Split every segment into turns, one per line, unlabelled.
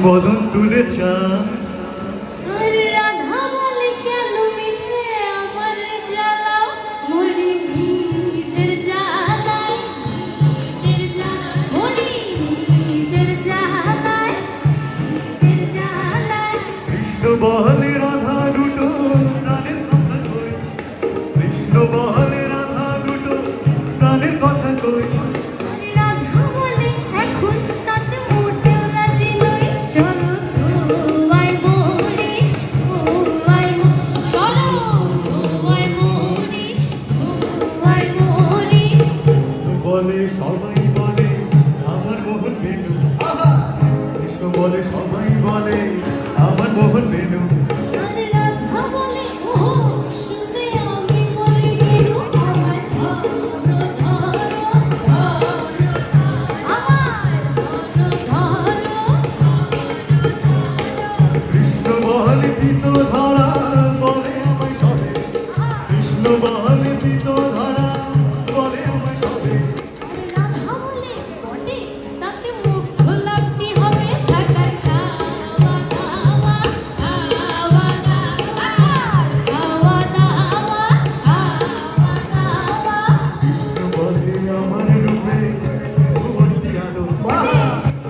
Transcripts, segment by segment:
বদন তুলে চা
আর রাধা বলে কেন মিছে আমার জ্বালাও মরি নিজের জ্বালায় মরি নিজের জ্বালায়
কৃষ্ণ বলে রাধা দুটো প্রাণের কথা কই কৃষ্ণ বলে রাধা দুটো প্রাণের কথা কই
রাধা বলে এখন তাতে মোটেও রাজি নই শোনো তোমায় মরি শোনো তোমায় মরি
বলে সবাই বলে আমার মোহন বেনু কৃষ্ণ বলে সবাই বলে আমার মোহন বেনু
আর রাধা বলে ওহো শুনে আমি মরে গেলু আমার ধরো
কৃষ্ণ বলে পিত ধরা বলে আমায় সবে কৃষ্ণ বলে পিত ধরা বলে আমায় সবে
রাধা বলে বটে তাতে মুগ্ধ লাগতে হবে থাকার খাওয়া দাওয়া
কৃষ্ণ বলে আমার রূপে ভুবন্তি আলো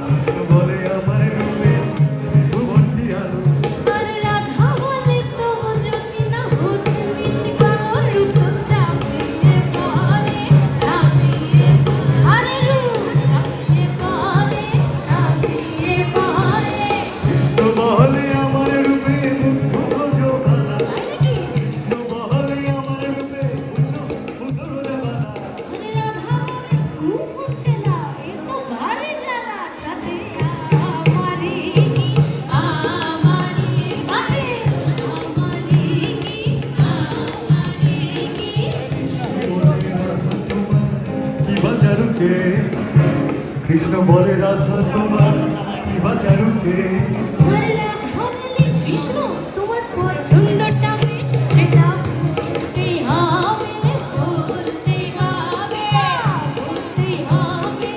কৃষ্ণ বলে আমার রূপে ভুবন্তি আলো
আর রাধা বলে তবু যদি না হতে মিশে কারোর রূপ চাপিয়ে পড়ে আরে রূপ ছাপিয়ে পড়ে
কৃষ্ণ বলে আমার রূপে মুগ্ধ ব্রজবালা কৃষ্ণ বলে আমার রূপে মুগ্ধ ব্রজবালা
রাধা বলে ঘুম হচ্ছে না এ তো ভারী জ্বালা তাতে আমারি
কৃষ্ণ বলে রাধা তোমার কি বাঁচারু কে
আর রাধা বলে কৃষ্ণ তোমার পছন্দটা সেটা বলতে হবে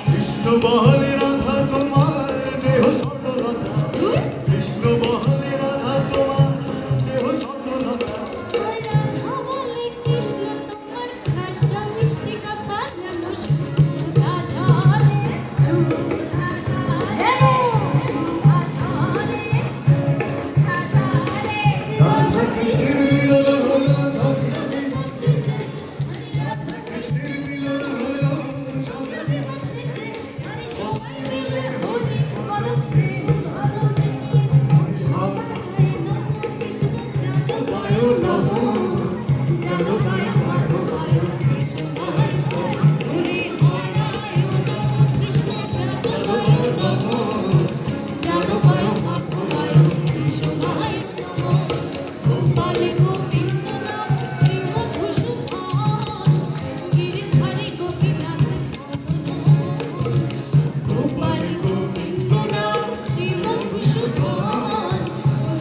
কৃষ্ণ বলে রাধা তোমার দেহ স্বর্ণলতা কৃষ্ণ বলে রাধা তোমার দেহ স্বর্ণলতা
আর রাধা বলে কৃষ্ণ তোমার খাসা মিষ্টি কথা যেন সুধা ঝরে
রাধা কৃষ্ণের মিলন হলো ঝগড়া কৃষ্ণের মিলন হলো
সবাই মিলে হরি বল প্রেম ভালোবেসে সবাই নমো কৃষ্ণ যাদবায় নমো যাদবায় মাধবায় হরে হরায় নমো কৃষ্ণ যাদবায় নমো যাদবায় মাধবায় কৃষ্ণায় নমো গোপালে গোবিন্দ নাম শ্রী মধুসূদন গিরিধারী গোপীনাথ গোপাল গোবিন্দ নাম শ্রী মধুসূদন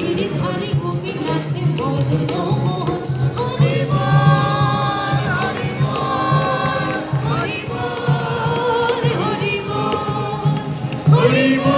গিরিধারী গোপীনাথ মদন মোহন হরি বল হরি বল হরি বল হরি বল হরি বল